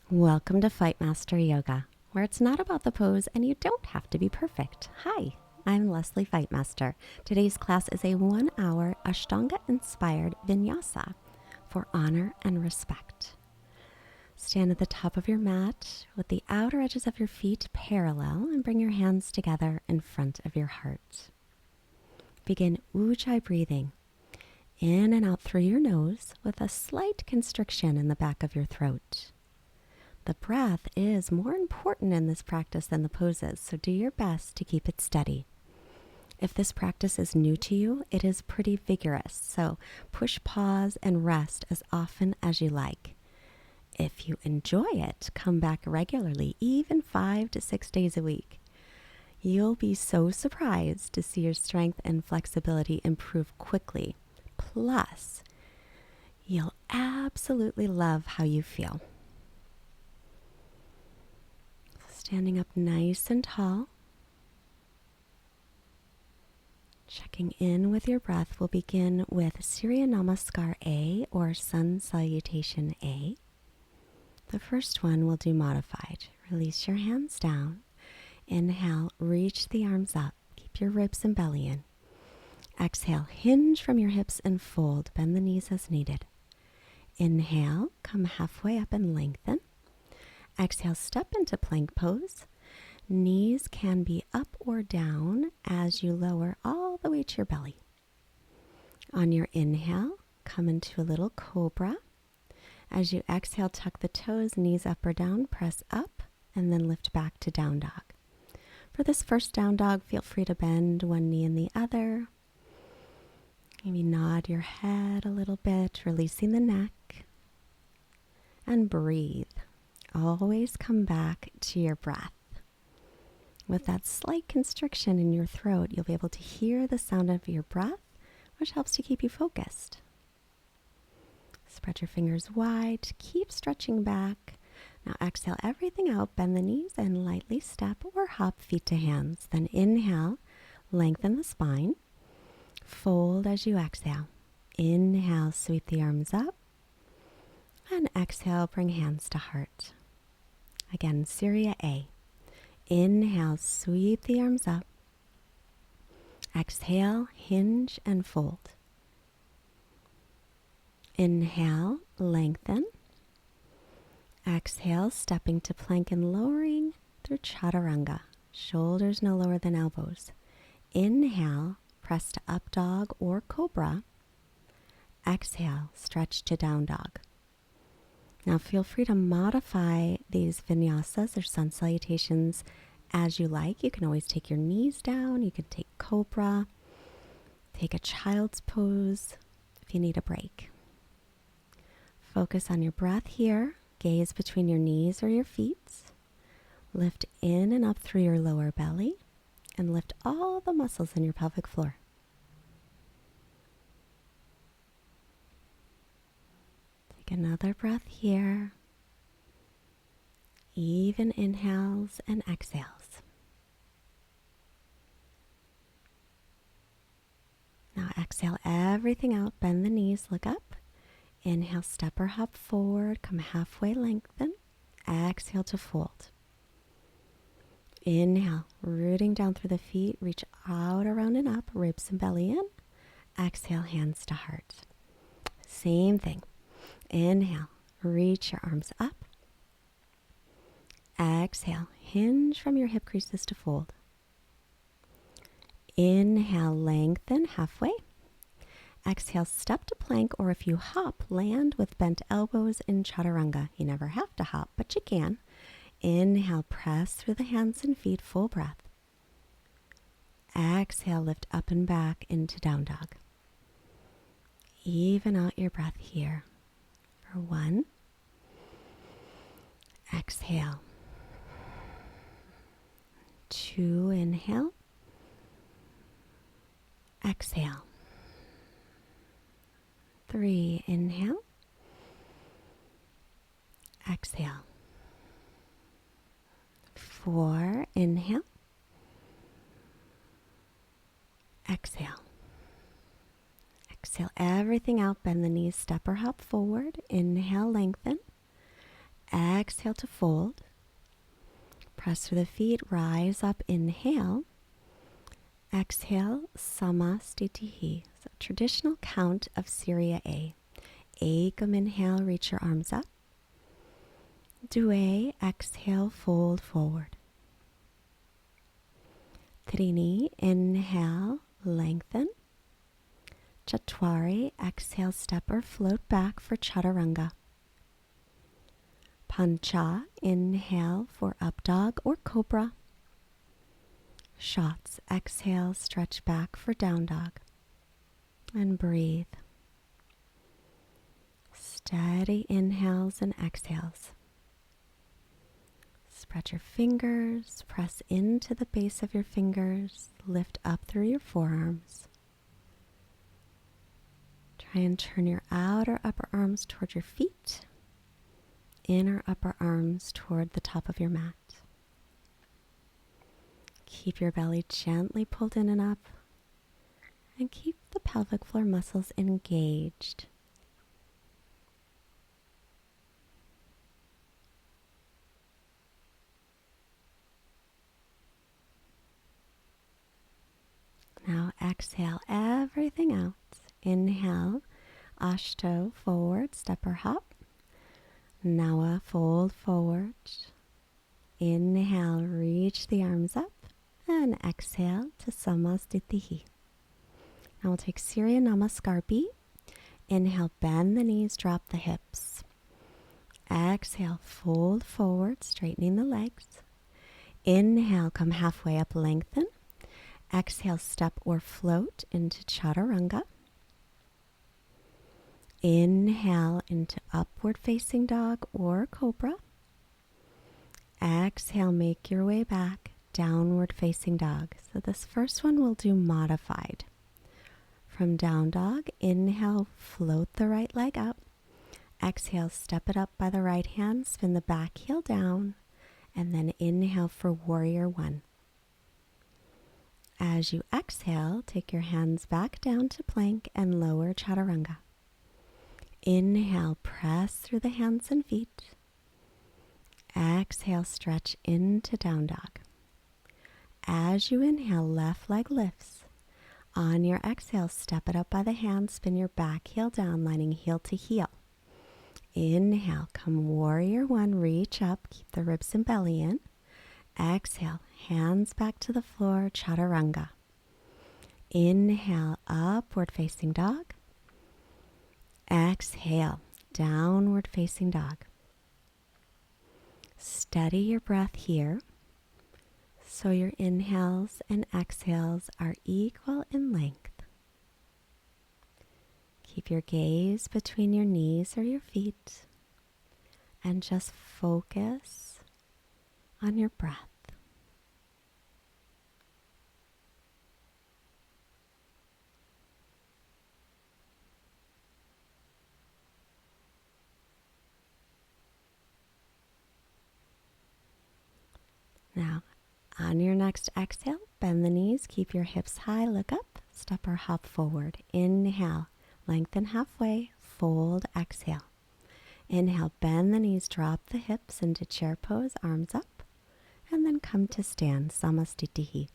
Welcome to Fightmaster Yoga, where it's not about the pose and you don't have to be perfect. Hi, I'm Lesley Fightmaster. Today's class is a 1-hour Ashtanga-inspired vinyasa for honor and respect. Stand at the top of your mat with the outer edges of your feet parallel and bring your hands together in front of your heart. Begin Ujjayi breathing in and out through your nose with a slight constriction in the back of your throat. The breath is more important in this practice than the poses, so do your best to keep it steady. If this practice is new to you, it is pretty vigorous, so push pause and rest as often as you like. If you enjoy it, come back regularly, even 5 to 6 days a week. You'll be so surprised to see your strength and flexibility improve quickly. Plus, you'll absolutely love how you feel. Standing up nice and tall. Checking in with your breath, we'll begin with Surya Namaskar A or Sun Salutation A. The first one we'll do modified. Release your hands down. Inhale, reach the arms up. Keep your ribs and belly in. Exhale, hinge from your hips and fold. Bend the knees as needed. Inhale, come halfway up and lengthen. Exhale, step into plank pose. Knees can be up or down as you lower all the way to your belly. On your inhale, come into a little cobra. As you exhale, tuck the toes, knees up or down, press up, and then lift back to down dog. For this first down dog, feel free to bend one knee and the other. Maybe nod your head a little bit, releasing the neck. And breathe. Always come back to your breath. With that slight constriction in your throat, you'll be able to hear the sound of your breath, which helps to keep you focused. Spread your fingers wide, keep stretching back. Now exhale everything out, bend the knees and lightly step or hop feet to hands. Then inhale, lengthen the spine. Fold as you exhale. Inhale, sweep the arms up. And exhale, bring hands to heart. Again, Surya A. Inhale, sweep the arms up. Exhale, hinge and fold. Inhale, lengthen. Exhale, stepping to plank and lowering through chaturanga. Shoulders no lower than elbows. Inhale, press to up dog or cobra. Exhale, stretch to down dog. Now feel free to modify these vinyasas or sun salutations as you like. You can always take your knees down. You can take cobra, take a child's pose if you need a break. Focus on your breath here. Gaze between your knees or your feet. Lift in and up through your lower belly and lift all the muscles in your pelvic floor. Take another breath here. Even inhales and exhales. Now exhale everything out. Bend the knees, look up. Inhale, step or hop forward. Come halfway, lengthen. Exhale to fold. Inhale, rooting down through the feet. Reach out, around and up. Ribs and belly in. Exhale, hands to heart. Same thing. Inhale, reach your arms up. Exhale, hinge from your hip creases to fold. Inhale, lengthen halfway. Exhale, step to plank, or if you hop, land with bent elbows in chaturanga. You never have to hop, but you can. Inhale, press through the hands and feet, full breath. Exhale, lift up and back into down dog. Even out your breath here. For 1. Exhale. 2, inhale. Exhale. 3, inhale. Exhale. 4, inhale. Exhale. Exhale everything out. Bend the knees, step or hop forward. Inhale, lengthen. Exhale to fold. Press through the feet, rise up, inhale. Exhale, Samastitihi. So traditional count of Surya A. Ekam, inhale, reach your arms up. Due, exhale, fold forward. Trini, inhale, lengthen. Chatwari, exhale, step or float back for Chaturanga. Pancha, inhale for up dog or cobra. Shots, exhale, stretch back for down dog. And breathe. Steady inhales and exhales. Spread your fingers, press into the base of your fingers, lift up through your forearms. Try and turn your outer upper arms toward your feet, inner upper arms toward the top of your mat. Keep your belly gently pulled in and up, and keep the pelvic floor muscles engaged. Now exhale everything out. Inhale, Ashto, forward, step or hop. Nawa, fold forward. Inhale, reach the arms up. And exhale to Samastitihi. Now we'll take Surya Namaskar B. Inhale, bend the knees, drop the hips. Exhale, fold forward, straightening the legs. Inhale, come halfway up, lengthen. Exhale, step or float into Chaturanga. Inhale into upward facing dog or cobra. Exhale, make your way back, downward facing dog. So this first one we'll do modified. From down dog, inhale, float the right leg up. Exhale, step it up by the right hand, spin the back heel down, and then inhale for warrior one. As you exhale, take your hands back down to plank and lower Chaturanga. Inhale, press through the hands and feet. Exhale, stretch into down dog. As you inhale, left leg lifts. On your exhale, step it up by the hand, spin your back heel down, lining heel to heel. Inhale, come warrior one, reach up, keep the ribs and belly in. Exhale, hands back to the floor, Chaturanga. Inhale, upward facing dog. Exhale, downward facing dog. Steady your breath here, so your inhales and exhales are equal in length. Keep your gaze between your knees or your feet, and just focus on your breath. Now, on your next exhale, bend the knees, keep your hips high, look up, step or hop forward. Inhale, lengthen halfway, fold, exhale. Inhale, bend the knees, drop the hips into chair pose, arms up, and then come to stand, Samastitihi.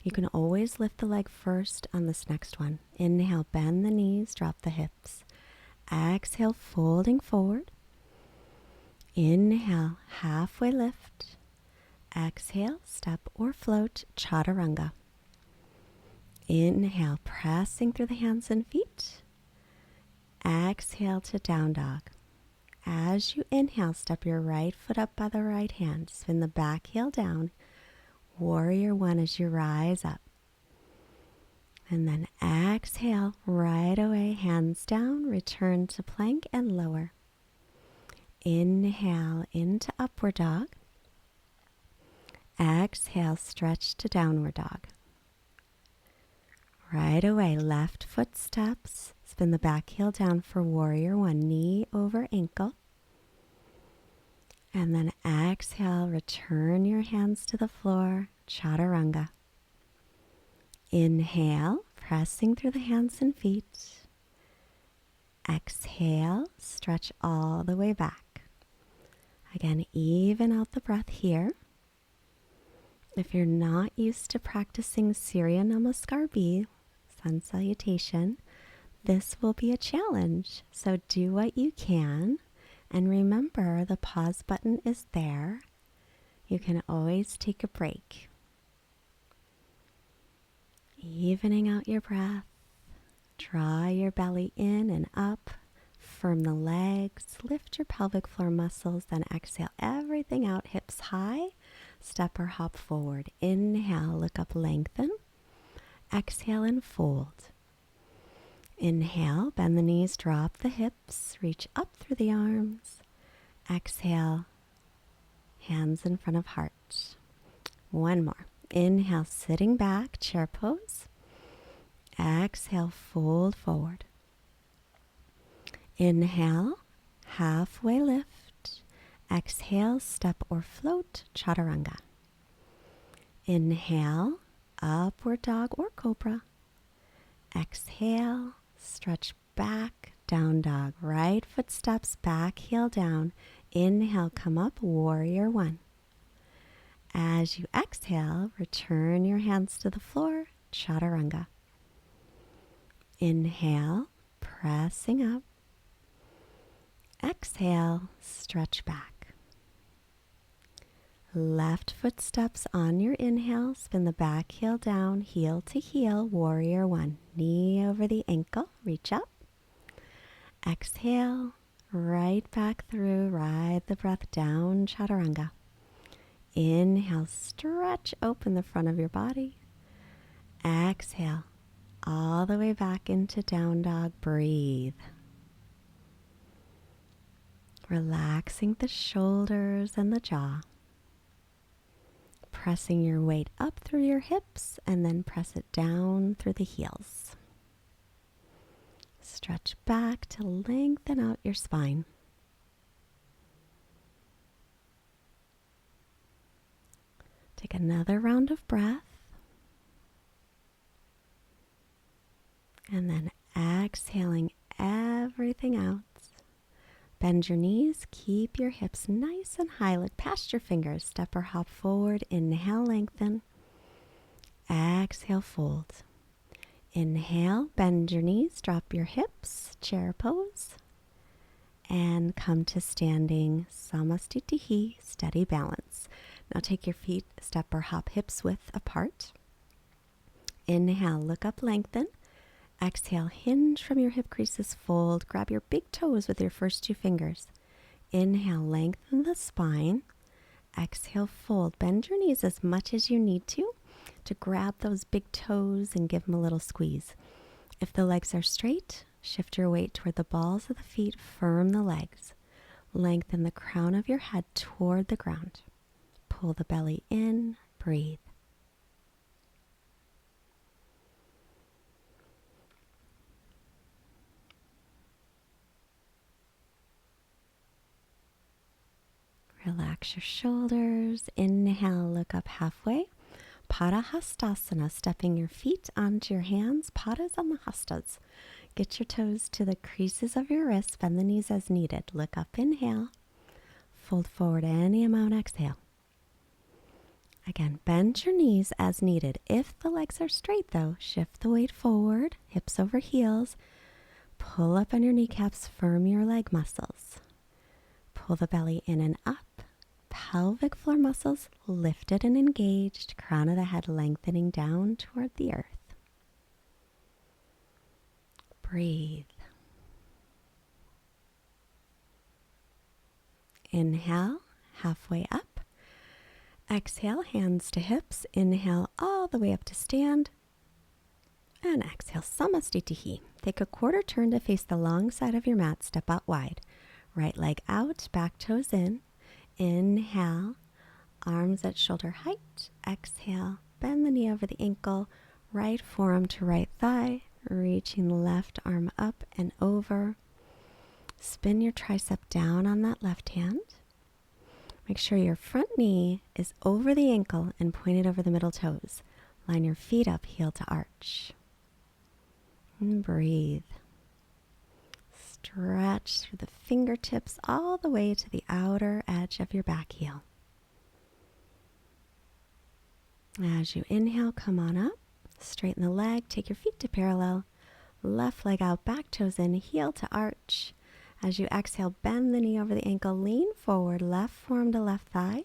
You can always lift the leg first on this next one. Inhale, bend the knees, drop the hips. Exhale, folding forward. Inhale, halfway lift. Exhale, step or float, Chaturanga. Inhale, pressing through the hands and feet. Exhale to down dog. As you inhale, step your right foot up by the right hand. Spin the back heel down. Warrior one as you rise up. And then exhale, right away, hands down, return to plank and lower. Inhale into upward dog. Exhale, stretch to downward dog. Right away, left foot steps. Spin the back heel down for warrior one, knee over ankle. And then exhale, return your hands to the floor, Chaturanga. Inhale, pressing through the hands and feet. Exhale, stretch all the way back. Again, even out the breath here. If you're not used to practicing Surya Namaskar B, sun salutation, this will be a challenge. So do what you can. And remember, the pause button is there. You can always take a break. Evening out your breath. Draw your belly in and up. Firm the legs. Lift your pelvic floor muscles. Then exhale everything out. Hips high. Step or hop forward. Inhale, look up, lengthen. Exhale and fold. Inhale, bend the knees, drop the hips, reach up through the arms. Exhale, hands in front of heart. One more. Inhale, sitting back, chair pose. Exhale, fold forward. Inhale, halfway lift. Exhale, step or float, chaturanga. Inhale, upward dog or cobra. Exhale, stretch back, down dog. Right foot steps back, heel down. Inhale, come up, warrior one. As you exhale, return your hands to the floor, chaturanga. Inhale, pressing up. Exhale, stretch back. Left foot steps on your inhale, spin the back heel down, heel to heel, warrior one. Knee over the ankle, reach up. Exhale, right back through, ride the breath down, chaturanga. Inhale, stretch open the front of your body. Exhale, all the way back into down dog, breathe. Relaxing the shoulders and the jaw. Pressing your weight up through your hips and then press it down through the heels. Stretch back to lengthen out your spine. Take another round of breath. And then exhaling everything out. Bend your knees, keep your hips nice and high. Look past your fingers. Step or hop forward. Inhale, lengthen. Exhale, fold. Inhale, bend your knees, drop your hips, chair pose. And come to standing samastitihi, steady balance. Now take your feet, step or hop hips width apart. Inhale, look up, lengthen. Exhale, hinge from your hip creases, fold. Grab your big toes with your first two fingers. Inhale, lengthen the spine. Exhale, fold. Bend your knees as much as you need to grab those big toes and give them a little squeeze. If the legs are straight, shift your weight toward the balls of the feet. Firm the legs. Lengthen the crown of your head toward the ground. Pull the belly in. Breathe. Relax your shoulders. Inhale, look up halfway. Padahastasana, stepping your feet onto your hands. Padas on the hastas. Get your toes to the creases of your wrists. Bend the knees as needed. Look up, inhale. Fold forward any amount, exhale. Again, bend your knees as needed. If the legs are straight though, shift the weight forward, hips over heels. Pull up on your kneecaps, firm your leg muscles. Pull the belly in and up. Pelvic floor muscles lifted and engaged. Crown of the head lengthening down toward the earth. Breathe. Inhale, halfway up. Exhale, hands to hips. Inhale, all the way up to stand. And exhale, samastitihi. Take a quarter turn to face the long side of your mat. Step out wide. Right leg out, back toes in. Inhale, arms at shoulder height. Exhale, bend the knee over the ankle. Right forearm to right thigh. Reaching the left arm up and over. Spin your tricep down on that left hand. Make sure your front knee is over the ankle and pointed over the middle toes. Line your feet up, heel to arch. And breathe. Stretch through the fingertips all the way to the outer edge of your back heel. As you inhale, come on up. Straighten the leg. Take your feet to parallel. Left leg out, back toes in, heel to arch. As you exhale, bend the knee over the ankle. Lean forward, left forearm to left thigh.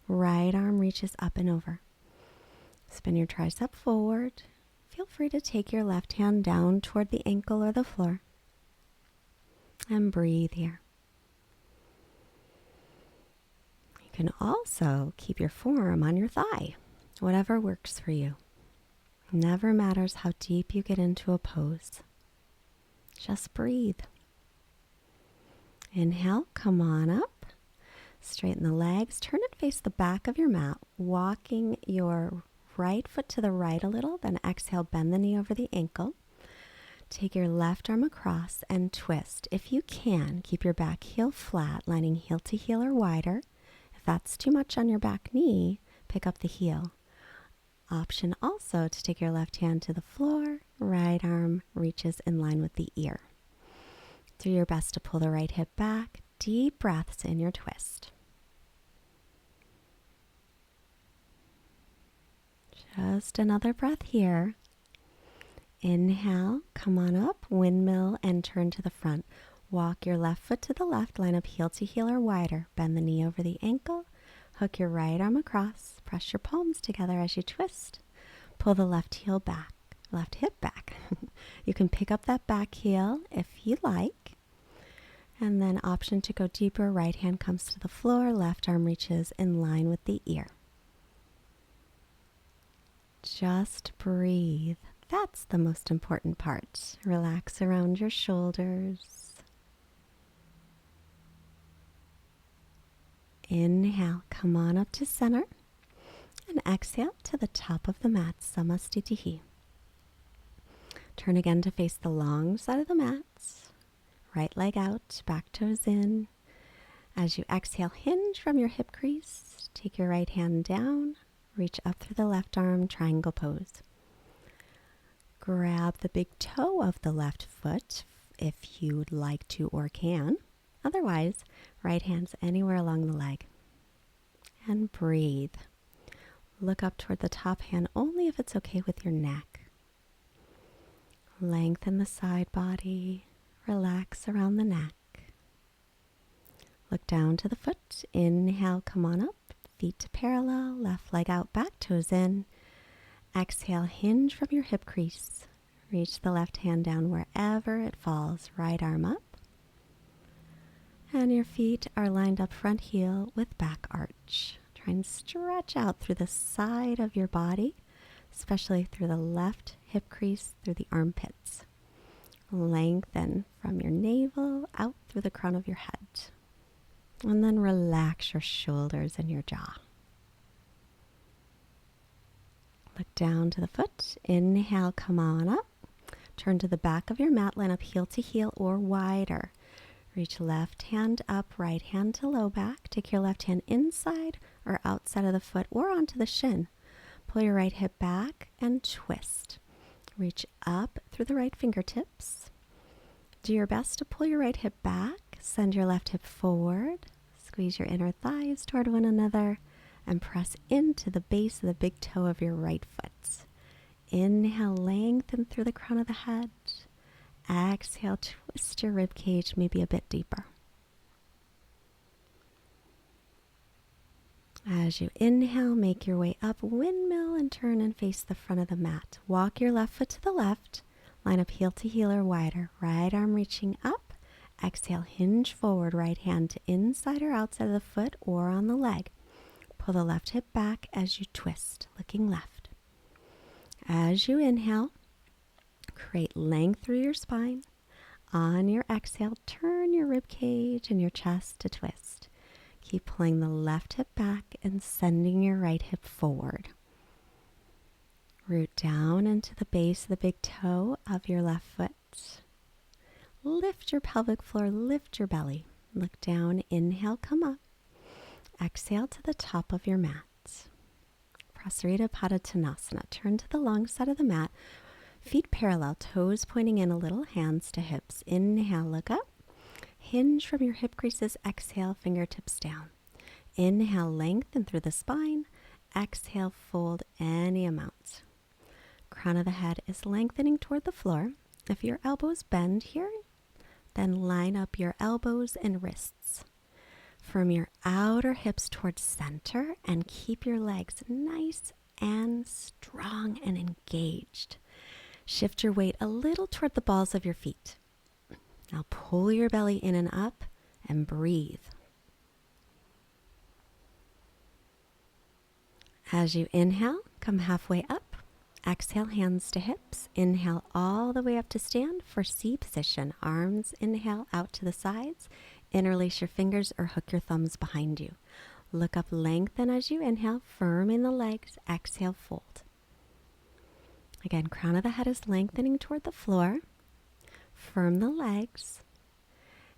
Right arm reaches up and over. Spin your tricep forward. Feel free to take your left hand down toward the ankle or the floor. And breathe here. You can also keep your forearm on your thigh, whatever works for you. Never matters how deep you get into a pose. Just breathe. Inhale, come on up. Straighten the legs. Turn and face the back of your mat, walking your right foot to the right a little. Then exhale, bend the knee over the ankle. Take your left arm across and twist. If you can, keep your back heel flat, lining heel to heel or wider. If that's too much on your back knee, pick up the heel. Option also to take your left hand to the floor. Right arm reaches in line with the ear. Do your best to pull the right hip back. Deep breaths in your twist. Just another breath here. Inhale, come on up, windmill, and turn to the front. Walk your left foot to the left, line up heel to heel or wider. Bend the knee over the ankle. Hook your right arm across. Press your palms together as you twist. Pull the left heel back, left hip back. You can pick up that back heel if you like. And then option to go deeper, right hand comes to the floor, left arm reaches in line with the ear. Just breathe. That's the most important part. Relax around your shoulders. Inhale, come on up to center. And exhale to the top of the mat, Samastitihi. Turn again to face the long side of the mat. Right leg out, back toes in. As you exhale, hinge from your hip crease. Take your right hand down. Reach up through the left arm, triangle pose. Grab the big toe of the left foot if you'd like to or can. Otherwise, right hand's anywhere along the leg. And breathe. Look up toward the top hand only if it's okay with your neck. Lengthen the side body. Relax around the neck. Look down to the foot. Inhale, come on up. Feet to parallel. Left leg out, back toes in. Exhale, hinge from your hip crease. Reach the left hand down wherever it falls. Right arm up. And your feet are lined up front heel with back arch. Try and stretch out through the side of your body, especially through the left hip crease, through the armpits. Lengthen from your navel out through the crown of your head. And then relax your shoulders and your jaw. Look down to the foot. Inhale, come on up. Turn to the back of your mat, line up heel to heel or wider. Reach left hand up, right hand to low back. Take your left hand inside or outside of the foot or onto the shin. Pull your right hip back and twist. Reach up through the right fingertips. Do your best to pull your right hip back. Send your left hip forward. Squeeze your inner thighs toward one another and press into the base of the big toe of your right foot. Inhale, lengthen through the crown of the head. Exhale, twist your rib cage maybe a bit deeper. As you inhale, make your way up, windmill, and turn and face the front of the mat. Walk your left foot to the left. Line up heel to heel or wider. Right arm reaching up. Exhale, hinge forward. Right hand to inside or outside of the foot or on the leg. Pull the left hip back as you twist, looking left. As you inhale, create length through your spine. On your exhale, turn your rib cage and your chest to twist. Keep pulling the left hip back and sending your right hip forward. Root down into the base of the big toe of your left foot. Lift your pelvic floor, lift your belly. Look down, inhale, come up. Exhale to the top of your mat. Prasarita Padottanasana. Turn to the long side of the mat. Feet parallel, toes pointing in a little, hands to hips. Inhale, look up. Hinge from your hip creases. Exhale, fingertips down. Inhale, lengthen through the spine. Exhale, fold any amount. Crown of the head is lengthening toward the floor. If your elbows bend here, then line up your elbows and wrists. Firm your outer hips towards center and keep your legs nice and strong and engaged. Shift your weight a little toward the balls of your feet. Now pull your belly in and up and breathe. As you inhale, come halfway up. Exhale, hands to hips. Inhale all the way up to stand for C position. Arms inhale out to the sides. Interlace your fingers or hook your thumbs behind you. Look up, lengthen as you inhale, firm in the legs. Exhale, fold. Again, crown of the head is lengthening toward the floor. Firm the legs.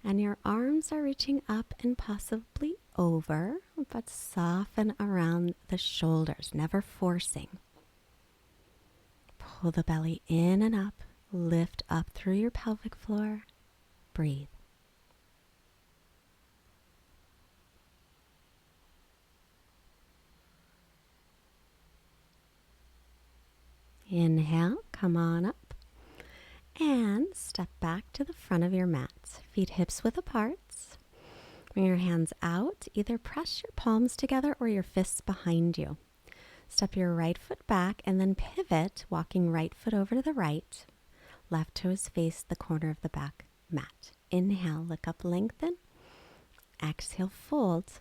And your arms are reaching up and possibly over, but soften around the shoulders, never forcing. Pull the belly in and up. Lift up through your pelvic floor. Breathe. Inhale, come on up. And step back to the front of your mat. Feet hips width apart. Bring your hands out. Either press your palms together or your fists behind you. Step your right foot back and then pivot, walking right foot over to the right. Left toes face the corner of the back mat. Inhale, look up, lengthen. Exhale, fold.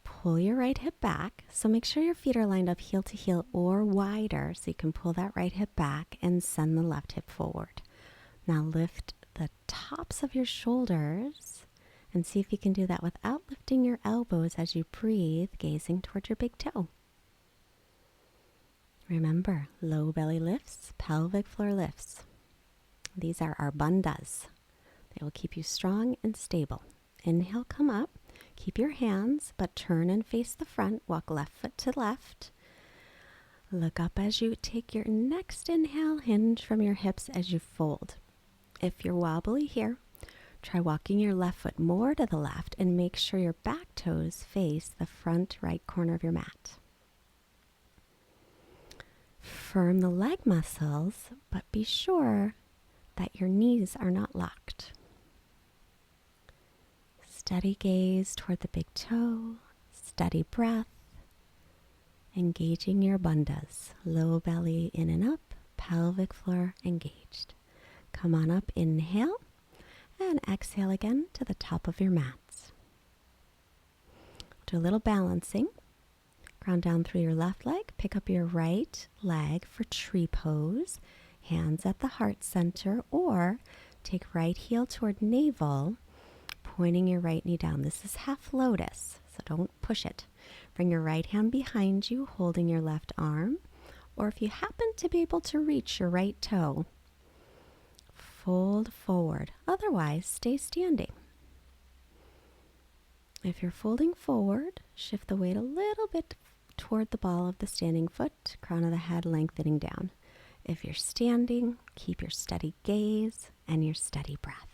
Pull your right hip back. So make sure your feet are lined up heel to heel or wider so you can pull that right hip back and send the left hip forward. Now lift the tops of your shoulders and see if you can do that without lifting your elbows as you breathe, gazing towards your big toe. Remember, low belly lifts, pelvic floor lifts. These are our bandhas. They will keep you strong and stable. Inhale, come up. Keep your hands, but turn and face the front. Walk left foot to left. Look up as you take your next inhale. Hinge from your hips as you fold. If you're wobbly here, try walking your left foot more to the left and make sure your back toes face the front right corner of your mat. Firm the leg muscles, but be sure that your knees are not locked. Steady gaze toward the big toe, steady breath, engaging your bandhas. Low belly in and up, pelvic floor engaged. Come on up, inhale, and exhale again to the top of your mats. Do a little balancing. Ground down through your left leg, pick up your right leg for tree pose, hands at the heart center, or take right heel toward navel, pointing your right knee down. This is half lotus, so don't push it. Bring your right hand behind you, holding your left arm, or if you happen to be able to reach your right toe, fold forward. Otherwise, stay standing. If you're folding forward, shift the weight a little bit toward the ball of the standing foot, crown of the head lengthening down. If you're standing, keep your steady gaze and your steady breath.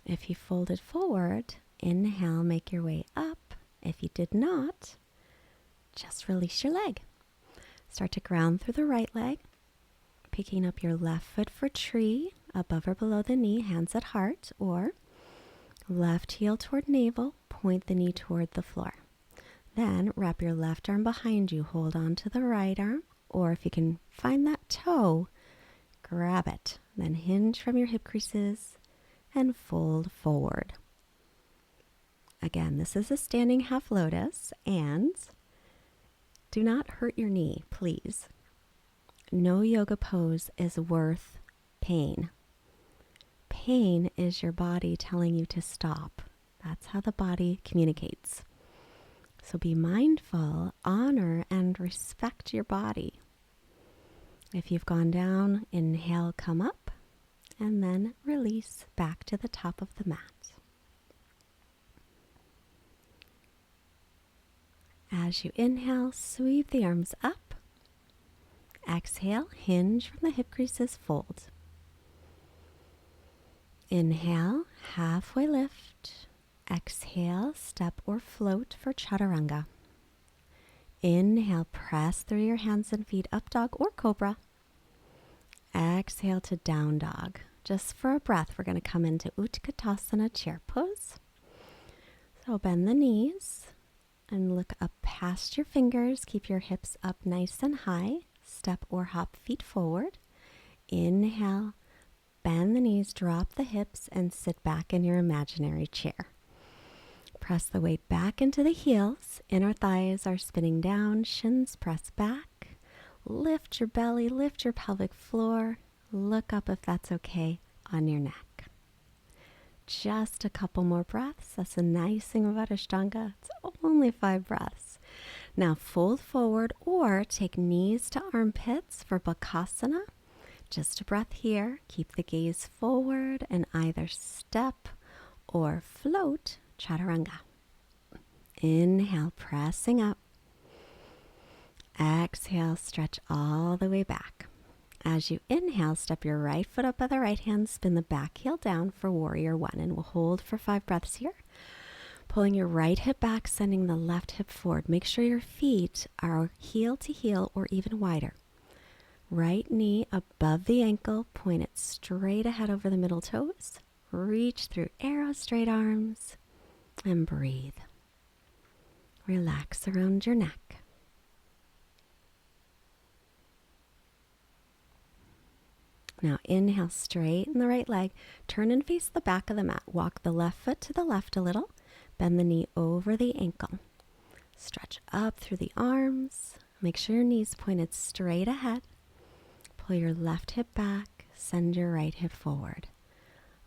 If you folded forward, inhale, make your way up. If you did not, just release your leg. Start to ground through the right leg, picking up your left foot for tree, above or below the knee, hands at heart, or left heel toward navel, point the knee toward the floor. Then wrap your left arm behind you, hold on to the right arm, or if you can find that toe, grab it. Then hinge from your hip creases and fold forward. Again, this is a standing half lotus, and do not hurt your knee, please. No yoga pose is worth pain. Pain is your body telling you to stop. That's how the body communicates. So be mindful, honor, and respect your body. If you've gone down, inhale, come up, and then release back to the top of the mat. As you inhale, sweep the arms up. Exhale, hinge from the hip creases, fold. Inhale, halfway lift. Exhale, step or float for chaturanga. Inhale, press through your hands and feet, up dog or cobra. Exhale to down dog. Just for a breath, we're going to come into Utkatasana chair pose. So bend the knees and look up past your fingers. Keep your hips up nice and high. Step or hop feet forward. Inhale, bend the knees, drop the hips, and sit back in your imaginary chair. Press the weight back into the heels. Inner thighs are spinning down, shins press back. Lift your belly, lift your pelvic floor. Look up if that's okay on your neck. Just a couple more breaths. That's the nice thing about Ashtanga. It's only 5 breaths. Now fold forward or take knees to armpits for Bakasana. Just a breath here. Keep the gaze forward and either step or float chaturanga. Inhale, pressing up. Exhale, stretch all the way back. As you inhale, step your right foot up by the right hand, spin the back heel down for warrior 1, and we'll hold for 5 breaths here. Pulling your right hip back, sending the left hip forward. Make sure your feet are heel to heel or even wider. Right knee above the ankle, point it straight ahead over the middle toes. Reach through arrow straight arms and breathe. Relax around your neck. Now inhale, straighten the right leg, turn and face the back of the mat. Walk the left foot to the left a little, bend the knee over the ankle. Stretch up through the arms, make sure your knees pointed straight ahead. Pull your left hip back, send your right hip forward.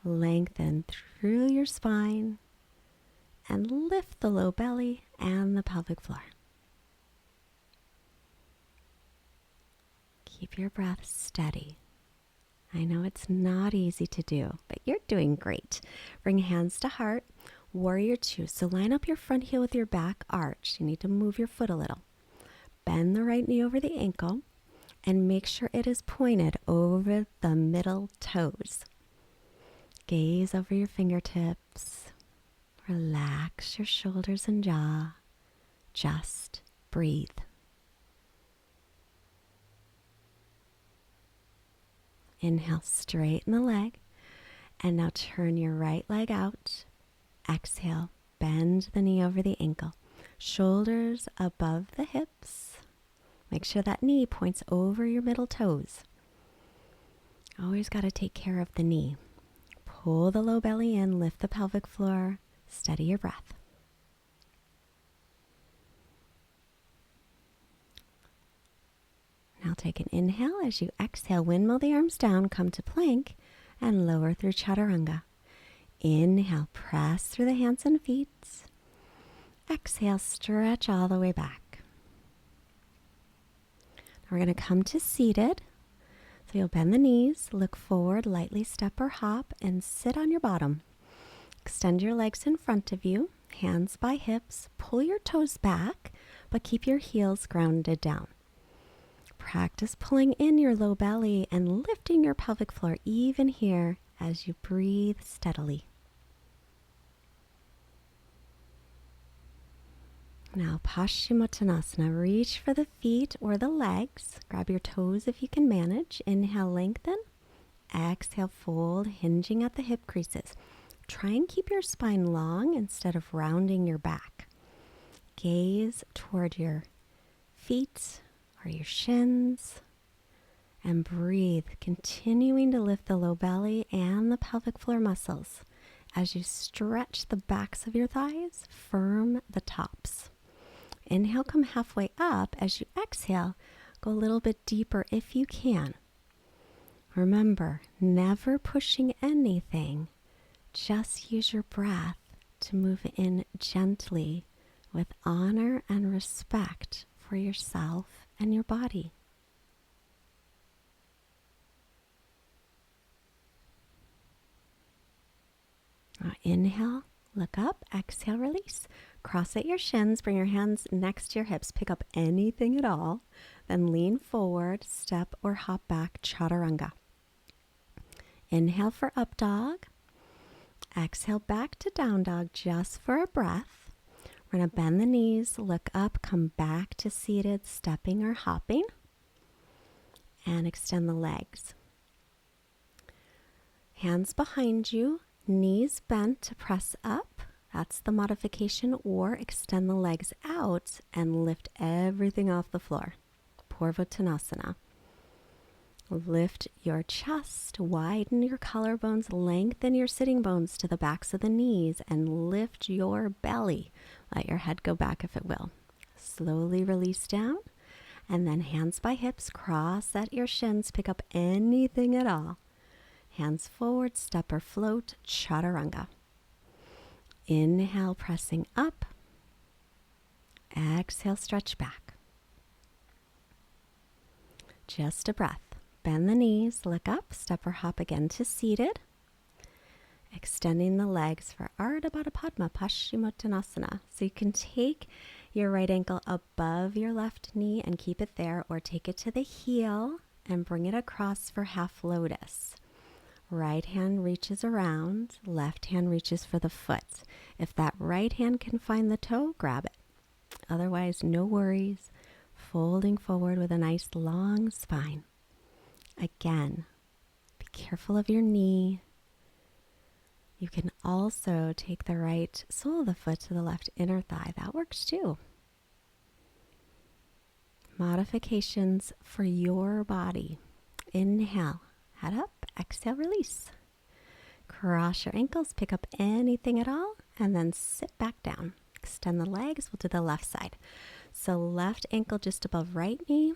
Lengthen through your spine and lift the low belly and the pelvic floor. Keep your breath steady. I know it's not easy to do, but you're doing great. Bring hands to heart, warrior 2. So line up your front heel with your back arch. You need to move your foot a little. Bend the right knee over the ankle and make sure it is pointed over the middle toes. Gaze over your fingertips. Relax your shoulders and jaw. Just breathe. Inhale, straighten the leg, and now turn your right leg out. Exhale, bend the knee over the ankle. Shoulders above the hips. Make sure that knee points over your middle toes. Always got to take care of the knee. Pull the low belly in, lift the pelvic floor, steady your breath. Now take an inhale. As you exhale, windmill the arms down, come to plank, and lower through chaturanga. Inhale, press through the hands and feet. Exhale, stretch all the way back. Now we're going to come to seated. So you'll bend the knees, look forward, lightly step or hop, and sit on your bottom. Extend your legs in front of you, hands by hips, pull your toes back, but keep your heels grounded down. Practice pulling in your low belly and lifting your pelvic floor even here as you breathe steadily. Now Paschimottanasana, reach for the feet or the legs. Grab your toes if you can manage. Inhale, lengthen. Exhale, fold, hinging at the hip creases. Try and keep your spine long instead of rounding your back. Gaze toward your feet or your shins and breathe, continuing to lift the low belly and the pelvic floor muscles as you stretch the backs of your thighs, firm the tops. Inhale, come halfway up. As you exhale, go a little bit deeper if you can. Remember, never pushing anything. Just use your breath to move in gently with honor and respect for yourself and your body. Now inhale, Look up, exhale, release. Cross at your shins, bring your hands next to your hips, pick up anything at all. Then lean forward, step or hop back, chaturanga. Inhale for up dog. Exhale back to down dog just for a breath. We're going to bend the knees, look up, come back to seated, stepping or hopping. And extend the legs. Hands behind you, knees bent to press up. That's the modification, or extend the legs out and lift everything off the floor. Purvottanasana. Lift your chest, widen your collarbones, lengthen your sitting bones to the backs of the knees, and lift your belly. Let your head go back if it will. Slowly release down, and then hands by hips, cross at your shins, pick up anything at all. Hands forward, step or float, chaturanga. Inhale, pressing up. Exhale, stretch back. Just a breath. Bend the knees, look up, step or hop again to seated. Extending the legs for Ardha Baddha Padma, Paschimottanasana. So you can take your right ankle above your left knee and keep it there, or take it to the heel and bring it across for half lotus. Right hand reaches around, left hand reaches for the foot. If that right hand can find the toe, grab it. Otherwise, no worries. Folding forward with a nice long spine. Again, be careful of your knee. You can also take the right sole of the foot to the left inner thigh. That works too. Modifications for your body. Inhale, head up, exhale, release. Cross your ankles, pick up anything at all, and then sit back down. Extend the legs. We'll do the left side. So left ankle just above right knee,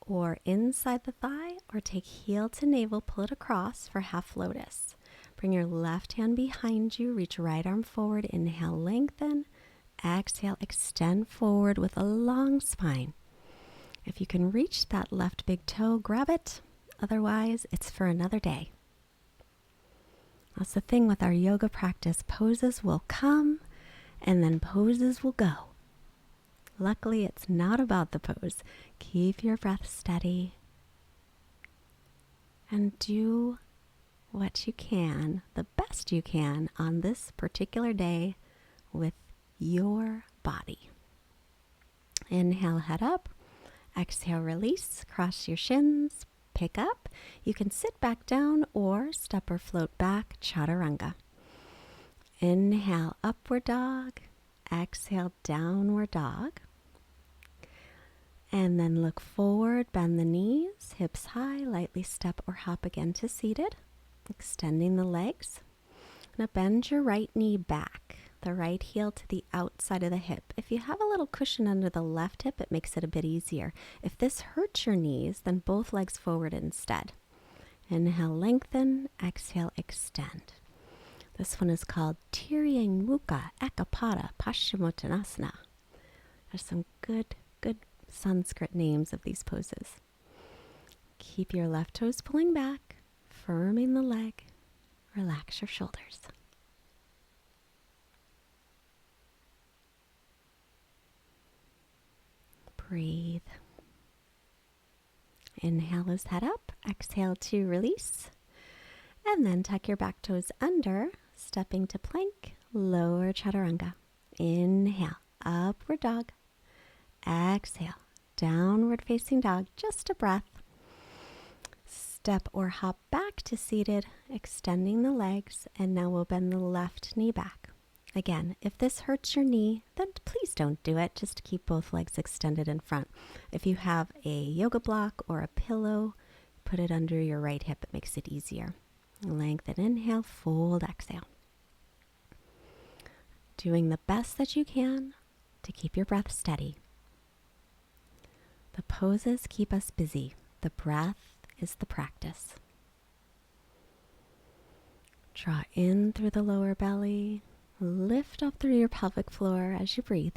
or inside the thigh, or take heel to navel, pull it across for half lotus. Bring your left hand behind you, reach right arm forward, inhale, lengthen, exhale, extend forward with a long spine. If you can reach that left big toe, grab it. Otherwise, it's for another day. That's the thing with our yoga practice. Poses will come and then poses will go. Luckily, it's not about the pose. Keep your breath steady and do what you can, the best you can on this particular day with your body. Inhale, head up. Exhale, release. Cross your shins. Pick up. You can sit back down or step or float back, chaturanga. Inhale, upward dog. Exhale, downward dog. And then look forward, bend the knees, hips high, lightly step or hop again to seated. Extending the legs. Now bend your right knee back, the right heel to the outside of the hip. If you have a little cushion under the left hip, it makes it a bit easier. If this hurts your knees, then both legs forward instead. Inhale, lengthen. Exhale, extend. This one is called Tiryang Mukha Ekapada Paschimottanasana. There's some good Sanskrit names of these poses. Keep your left toes pulling back, firming the leg. Relax your shoulders. Breathe. Inhale as head up. Exhale to release. And then tuck your back toes under, stepping to plank, lower chaturanga. Inhale, upward dog. Exhale, downward facing dog, just a breath. Step or hop back to seated, extending the legs, and now we'll bend the left knee back. Again, if this hurts your knee, then please don't do it. Just keep both legs extended in front. If you have a yoga block or a pillow, put it under your right hip. It makes it easier. Lengthen, inhale, fold, exhale. Doing the best that you can to keep your breath steady. The poses keep us busy. The breath is the practice. Draw in through the lower belly. Lift up through your pelvic floor as you breathe.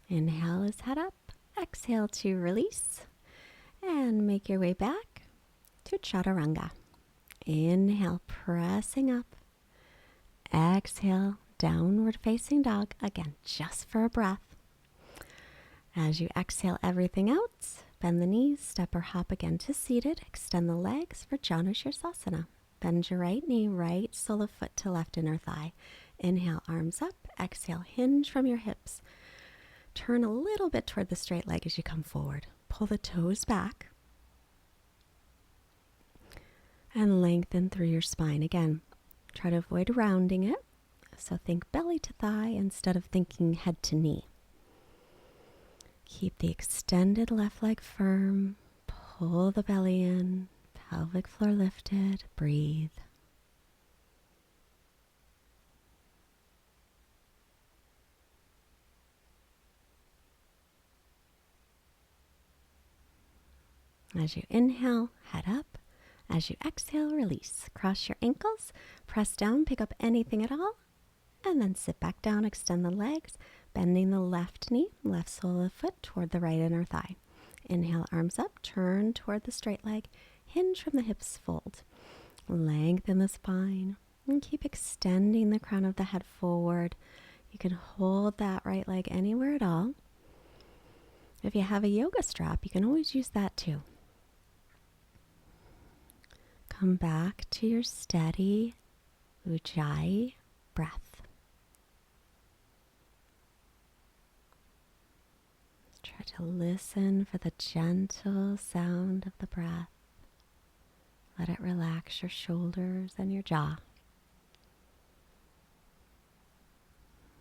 Inhale as head up. Exhale to release. And make your way back to chaturanga. Inhale, pressing up. Exhale, downward facing dog. Again, just for a breath. As you exhale everything out, bend the knees, step or hop again to seated. Extend the legs for Janu Shirsasana. Bend your right knee, right sole of foot to left inner thigh. Inhale, arms up. Exhale, hinge from your hips. Turn a little bit toward the straight leg as you come forward. Pull the toes back. And lengthen through your spine. Again, try to avoid rounding it. So think belly to thigh instead of thinking head to knee. Keep the extended left leg firm. Pull the belly in. Pelvic floor lifted. Breathe. As you inhale, head up. As you exhale, release. Cross your ankles. Press down, pick up anything at all. And then sit back down, extend the legs. Bending the left knee, left sole of the foot toward the right inner thigh. Inhale, arms up, turn toward the straight leg. Hinge from the hips, fold. Lengthen the spine and keep extending the crown of the head forward. You can hold that right leg anywhere at all. If you have a yoga strap, you can always use that too. Come back to your steady Ujjayi breath. Try to listen for the gentle sound of the breath. Let it relax your shoulders and your jaw.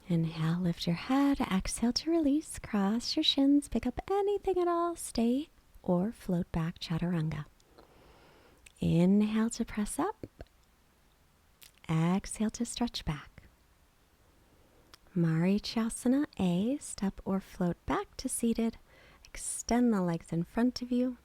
Inhale, lift your head. Exhale to release. Cross your shins. Pick up anything at all. Stay or float back, chaturanga. Inhale to press up. Exhale to stretch back. Marichyasana A, step or float back to seated. Extend the legs in front of you.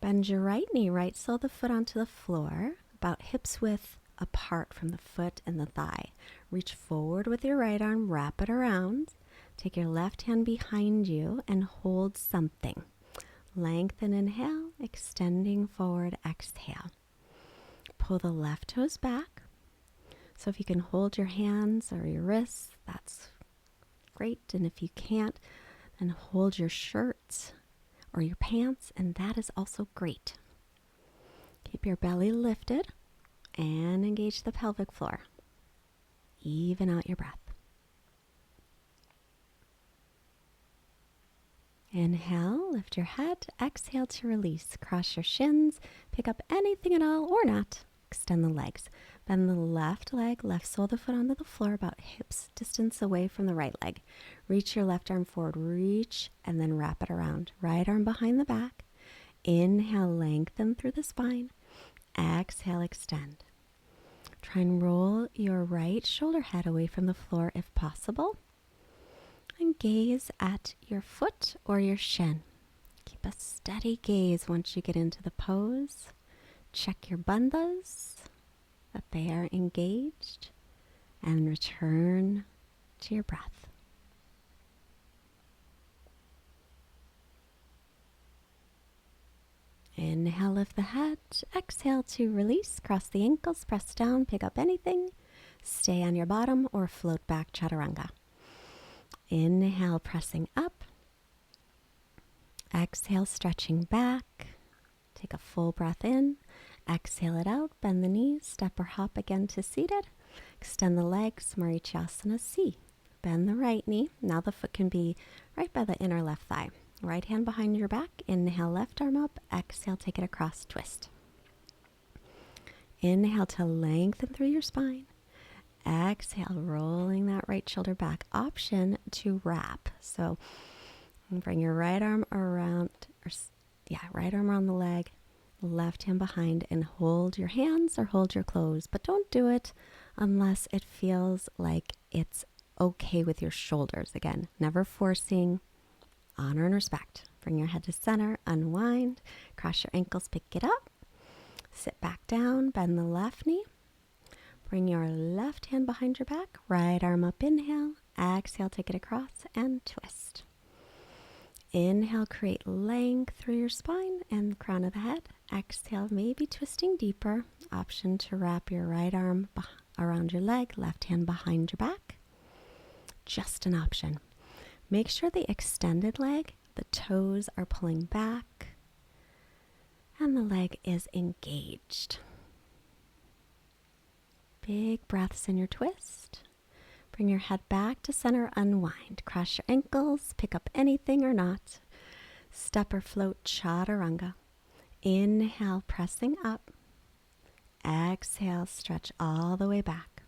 Bend your right knee, right sole of the foot onto the floor, about hips width apart from the foot and the thigh. Reach forward with your right arm, wrap it around. Take your left hand behind you and hold something. Lengthen, inhale, extending forward, exhale. Pull the left toes back. So if you can hold your hands or your wrists, that's great. And if you can't, then hold your shirt or your pants, and that is also great. Keep your belly lifted and engage the pelvic floor. Even out your breath. Inhale, lift your head. Exhale to release. Cross your shins. Pick up anything at all or not. Extend the legs. Bend the left leg, left sole of the foot onto the floor, about hips distance away from the right leg. Reach your left arm forward, reach, and then wrap it around. Right arm behind the back. Inhale, lengthen through the spine. Exhale, extend. Try and roll your right shoulder head away from the floor if possible. And gaze at your foot or your shin. Keep a steady gaze once you get into the pose. Check your bandhas, that they are engaged, and return to your breath. Inhale, lift the head. Exhale to release. Cross the ankles, press down, pick up anything. Stay on your bottom or float back, chaturanga. Inhale, pressing up. Exhale, stretching back. Take a full breath in. Exhale it out. Bend the knees. Step or hop again to seated. Extend the legs. Marichyasana C. Bend the right knee. Now the foot can be right by the inner left thigh. Right hand behind your back. Inhale, left arm up. Exhale, take it across. Twist. Inhale to lengthen through your spine. Exhale, rolling that right shoulder back. Option to wrap. So bring your right arm around, right arm around the leg, left hand behind, and hold your hands or hold your clothes. But don't do it unless it feels like it's okay with your shoulders. Again, never forcing, honor and respect. Bring your head to center, unwind, cross your ankles, pick it up, sit back down, bend the left knee. Bring your left hand behind your back, right arm up, inhale, exhale, take it across and twist. Inhale, create length through your spine and the crown of the head. Exhale, maybe twisting deeper. Option to wrap your right arm around your leg, left hand behind your back. Just an option. Make sure the extended leg, the toes are pulling back, and the leg is engaged. Big breaths in your twist. Bring your head back to center, unwind. Cross your ankles, pick up anything or not. Step or float, chaturanga. Inhale, pressing up. Exhale, stretch all the way back.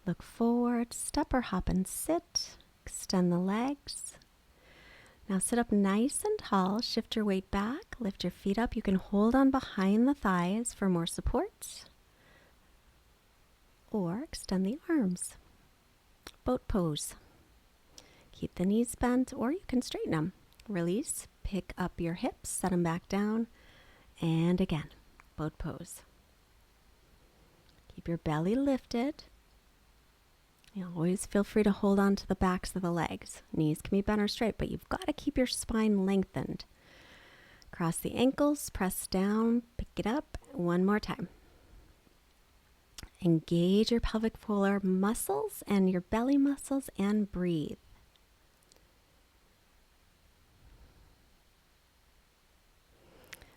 Look forward, step or hop and sit. Extend the legs. Now sit up nice and tall. Shift your weight back. Lift your feet up. You can hold on behind the thighs for more support. Or extend the arms. Boat pose. Keep the knees bent, or you can straighten them. Release. Pick up your hips. Set them back down. And again, boat pose. Keep your belly lifted. You always feel free to hold on to the backs of the legs. Knees can be bent or straight, but you've got to keep your spine lengthened. Cross the ankles, press down, pick it up. One more time. Engage your pelvic floor muscles and your belly muscles and breathe.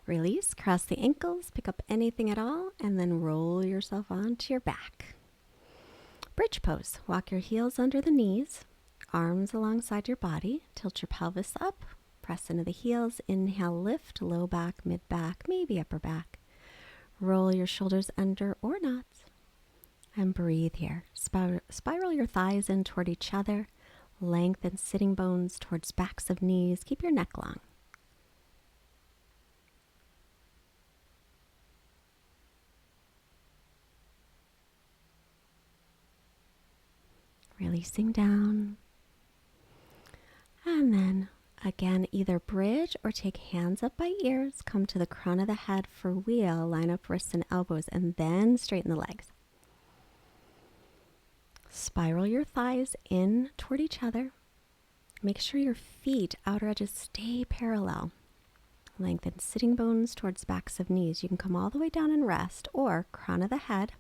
Release, cross the ankles, pick up anything at all, and then roll yourself onto your back. Bridge pose. Walk your heels under the knees, arms alongside your body. Tilt your pelvis up, press into the heels. Inhale, lift, low back, mid back, maybe upper back. Roll your shoulders under or not. And breathe here. Spiral your thighs in toward each other. Lengthen sitting bones towards backs of knees. Keep your neck long. Releasing down. And then again, either bridge or take hands up by ears. Come to the crown of the head for wheel. Line up wrists and elbows and then straighten the legs. Spiral your thighs in toward each other. Make sure your feet, outer edges, stay parallel. Lengthen sitting bones towards backs of knees. You can come all the way down and rest, or crown of the head.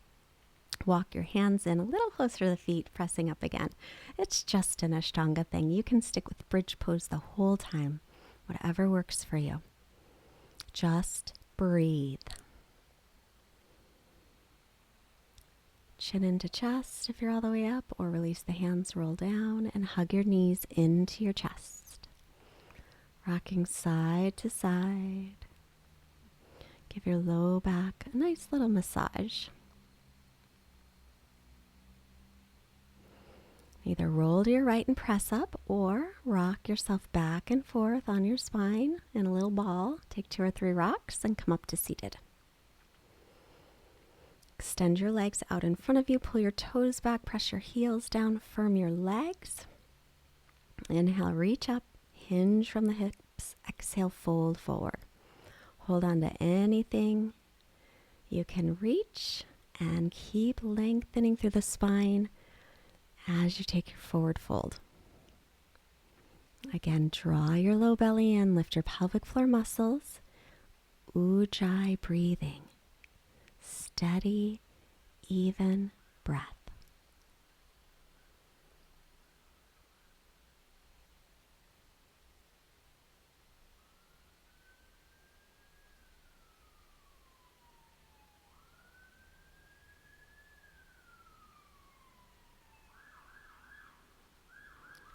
Walk your hands in a little closer to the feet, pressing up again. It's just an Ashtanga thing. You can stick with bridge pose the whole time, whatever works for you. Just breathe. Chin into chest if you're all the way up, or release the hands, roll down, and hug your knees into your chest. Rocking side to side. Give your low back a nice little massage. Either roll to your right and press up, or rock yourself back and forth on your spine in a little ball. Take 2 or 3 rocks and come up to seated. Extend your legs out in front of you. Pull your toes back. Press your heels down. Firm your legs. Inhale, reach up. Hinge from the hips. Exhale, fold forward. Hold on to anything you can reach and keep lengthening through the spine as you take your forward fold. Again, draw your low belly in, lift your pelvic floor muscles. Ujjayi breathing. Steady, even breath.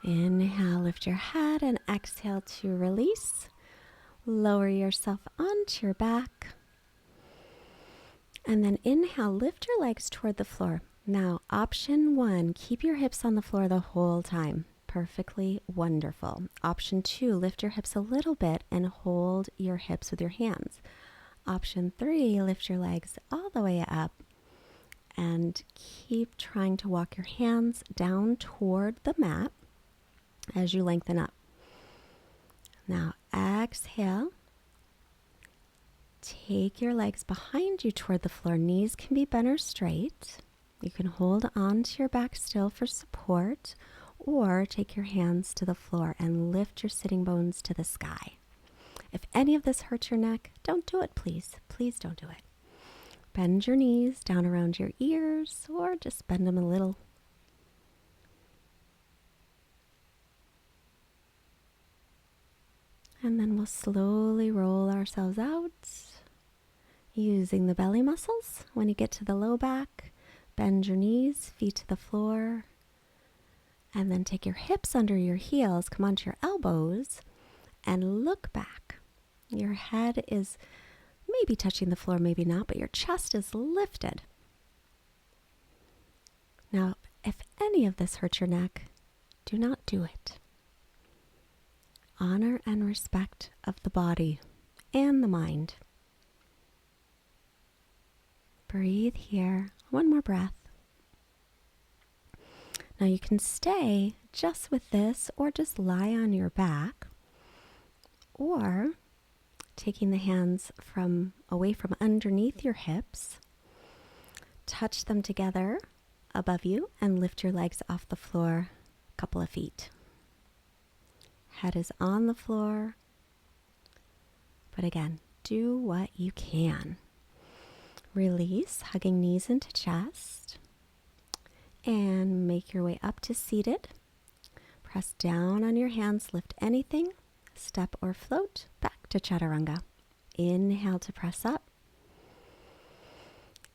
Inhale, lift your head, and exhale to release. Lower yourself onto your back. And then inhale, lift your legs toward the floor. Now, option 1, keep your hips on the floor the whole time. Perfectly wonderful. Option 2, lift your hips a little bit and hold your hips with your hands. Option 3, lift your legs all the way up and keep trying to walk your hands down toward the mat as you lengthen up. Now, exhale. Take your legs behind you toward the floor. Knees can be bent or straight. You can hold on to your back still for support, or take your hands to the floor and lift your sitting bones to the sky. If any of this hurts your neck, don't do it, please. Please don't do it. Bend your knees down around your ears, or just bend them a little. And then we'll slowly roll ourselves out using the belly muscles. When you get to the low back, bend your knees, feet to the floor, and then take your hips under your heels, come onto your elbows, and look back. Your head is maybe touching the floor, maybe not, but your chest is lifted. Now, if any of this hurts your neck, do not do it. Honor and respect of the body and the mind. Breathe here. One more breath. Now you can stay just with this or just lie on your back, or taking the hands away from underneath your hips, touch them together above you and lift your legs off the floor a couple of feet. Head is on the floor, but again, do what you can. Release, hugging knees into chest, and make your way up to seated. Press down on your hands, lift anything, step or float, back to chaturanga. Inhale to press up.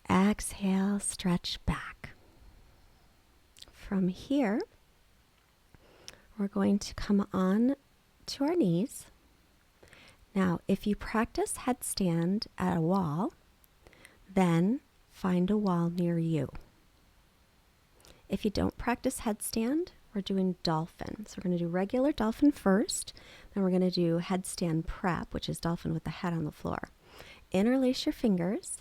Exhale, stretch back. From here, we're going to come on to our knees. Now, if you practice headstand at a wall, then find a wall near you. If you don't practice headstand, we're doing dolphin. So we're going to do regular dolphin first, then we're going to do headstand prep, which is dolphin with the head on the floor. Interlace your fingers.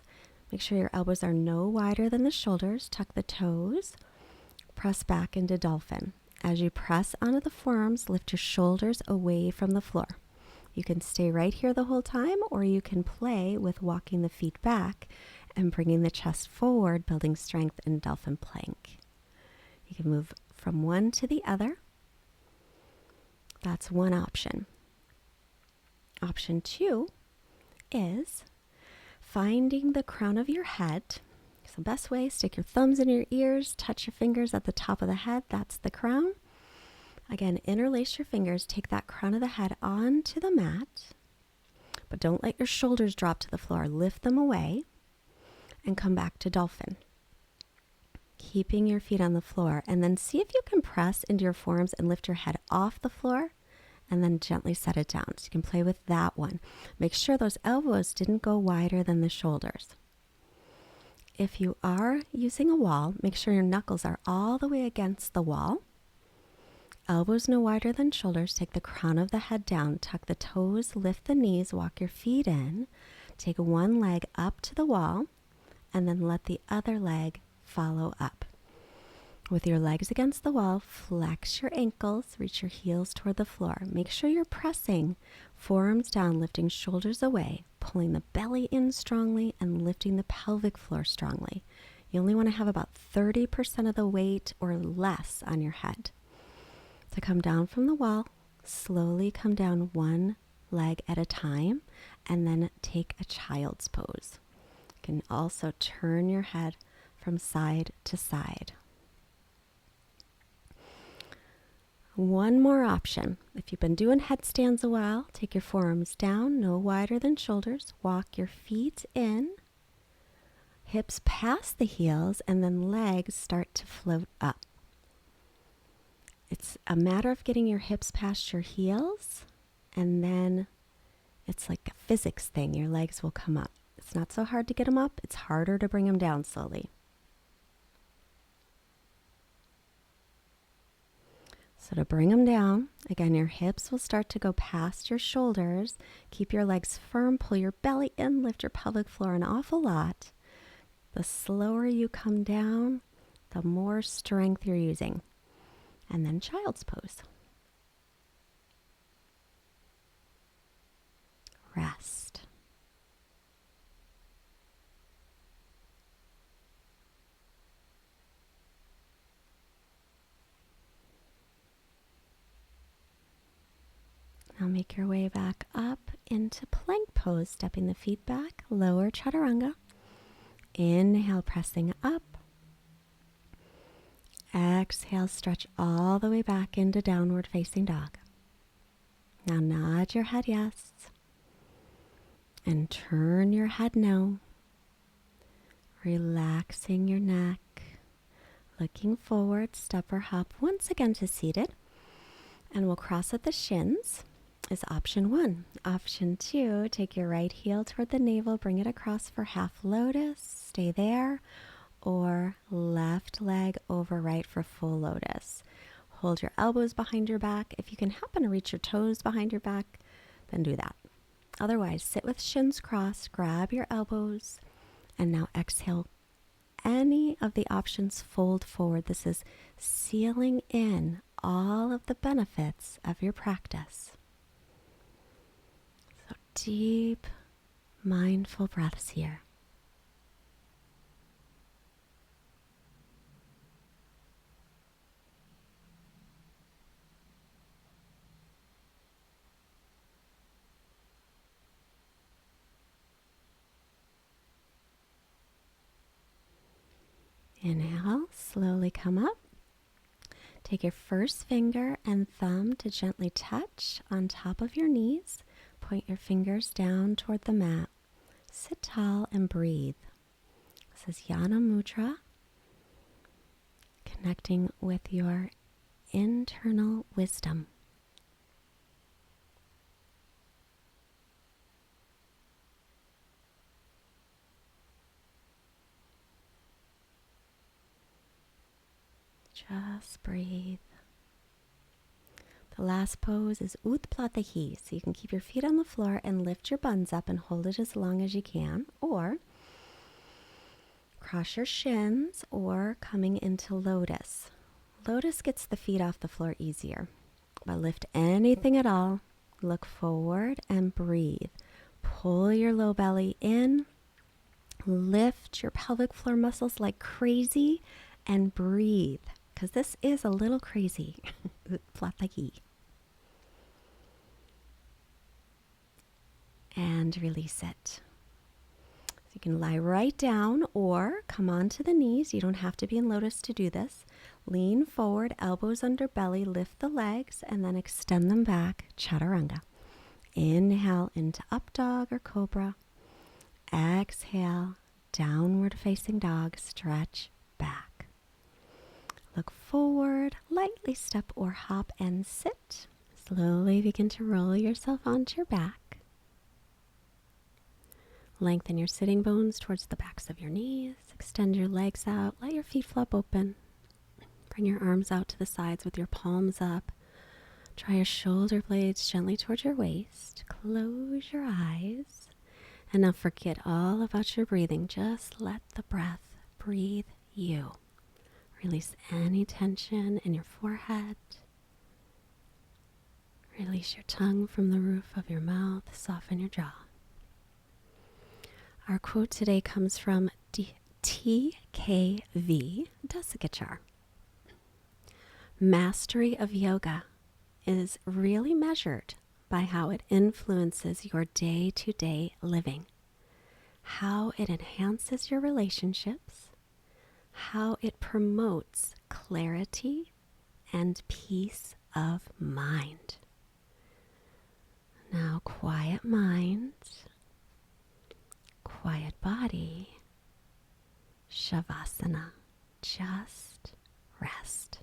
Make sure your elbows are no wider than the shoulders. Tuck the toes. Press back into dolphin. As you press onto the forearms, lift your shoulders away from the floor. You can stay right here the whole time, or you can play with walking the feet back and bringing the chest forward, building strength in dolphin plank. You can move from one to the other. That's one option. Option 2 is finding the crown of your head. So the best way, stick your thumbs in your ears, touch your fingers at the top of the head. That's the crown. Again, interlace your fingers, take that crown of the head onto the mat, but don't let your shoulders drop to the floor. Lift them away and come back to dolphin. Keeping your feet on the floor, and then see if you can press into your forearms and lift your head off the floor and then gently set it down. So you can play with that one. Make sure those elbows didn't go wider than the shoulders. If you are using a wall, make sure your knuckles are all the way against the wall. Elbows no wider than shoulders. Take the crown of the head down, tuck the toes, lift the knees, walk your feet in. Take one leg up to the wall and then let the other leg follow up. With your legs against the wall, flex your ankles, reach your heels toward the floor. Make sure you're pressing, forearms down, lifting shoulders away, pulling the belly in strongly and lifting the pelvic floor strongly. You only want to have about 30% of the weight or less on your head. To come down from the wall, slowly come down one leg at a time and then take a child's pose. You can also turn your head from side to side. One more option. If you've been doing headstands a while, take your forearms down, no wider than shoulders. Walk your feet in, hips past the heels, and then legs start to float up. It's a matter of getting your hips past your heels, and then it's like a physics thing. Your legs will come up. It's not so hard to get them up. It's harder to bring them down slowly. So to bring them down, again, your hips will start to go past your shoulders. Keep your legs firm, pull your belly in, lift your pelvic floor an awful lot. The slower you come down, the more strength you're using. And then child's pose. Rest. Now make your way back up into plank pose, stepping the feet back, lower chaturanga. Inhale, pressing up. Exhale, stretch all the way back into downward facing dog. Now nod your head yes. And turn your head no. Relaxing your neck. Looking forward, step or hop once again to seated. And we'll cross at the shins is option 1. Option 2, take your right heel toward the navel, bring it across for half lotus, stay there, or left leg over right for full lotus. Hold your elbows behind your back. If you can happen to reach your toes behind your back, then do that. Otherwise, sit with shins crossed, grab your elbows, and now exhale. Any of the options fold forward. This is sealing in all of the benefits of your practice. So deep, mindful breaths here. Inhale, slowly come up. Take your first finger and thumb to gently touch on top of your knees. Point your fingers down toward the mat. Sit tall and breathe. This is Yana Mudra, connecting with your internal wisdom. Just breathe. The last pose is Utplatahi, so you can keep your feet on the floor and lift your buns up and hold it as long as you can, or cross your shins or coming into lotus. Lotus gets the feet off the floor easier, but lift anything at all. Look forward and breathe. Pull your low belly in, lift your pelvic floor muscles like crazy, and breathe. Because this is a little crazy. Utplatahi. And release it. So you can lie right down or come onto the knees. You don't have to be in lotus to do this. Lean forward, elbows under belly, lift the legs, and then extend them back, chaturanga. Inhale into up dog or cobra. Exhale, downward facing dog, stretch back. Look forward, lightly step or hop and sit. Slowly begin to roll yourself onto your back. Lengthen your sitting bones towards the backs of your knees. Extend your legs out. Let your feet flop open. Bring your arms out to the sides with your palms up. Draw your shoulder blades gently towards your waist. Close your eyes. And now forget all about your breathing. Just let the breath breathe you. Release any tension in your forehead. Release your tongue from the roof of your mouth. Soften your jaw. Our quote today comes from TKV Dasagachar. Mastery of yoga is really measured by how it influences your day-to-day living, how it enhances your relationships, how it promotes clarity and peace of mind. Now, quiet mind, quiet body, Shavasana, just rest.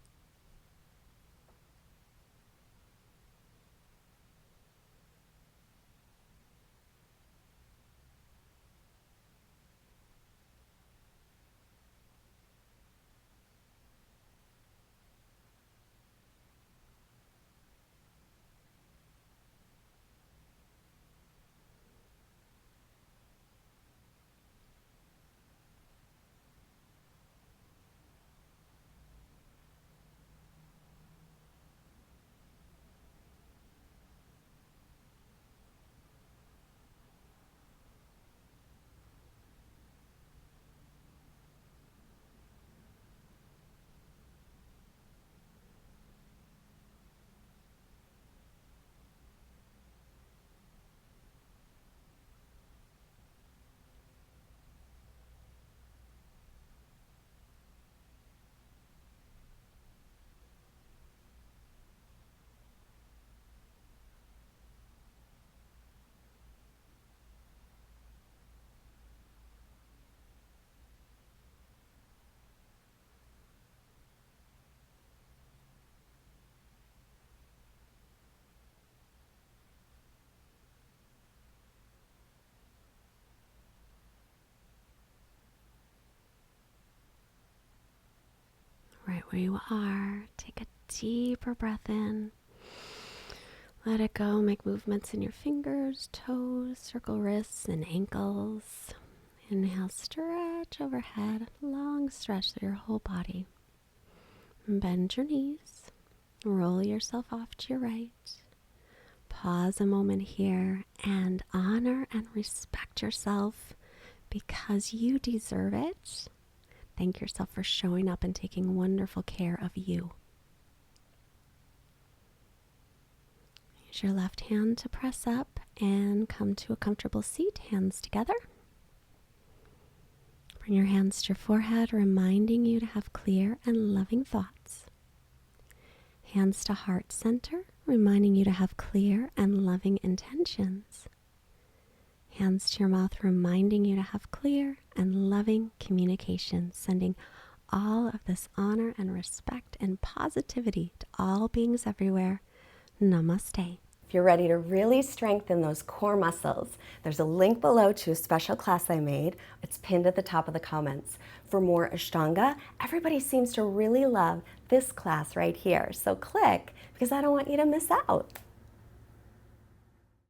where you are. Take a deeper breath in. Let it go. Make movements in your fingers, toes, circle wrists and ankles. Inhale, stretch overhead, long stretch through your whole body. Bend your knees. Roll yourself off to your right. Pause a moment here and honor and respect yourself because you deserve it. Thank yourself for showing up and taking wonderful care of you. Use your left hand to press up and come to a comfortable seat, hands together. Bring your hands to your forehead, reminding you to have clear and loving thoughts. Hands to heart center, reminding you to have clear and loving intentions. Hands to your mouth, reminding you to have clear and loving communication, sending all of this honor and respect and positivity to all beings everywhere. Namaste. If you're ready to really strengthen those core muscles, there's a link below to a special class I made. It's pinned at the top of the comments. For more Ashtanga, everybody seems to really love this class right here. So click, because I don't want you to miss out.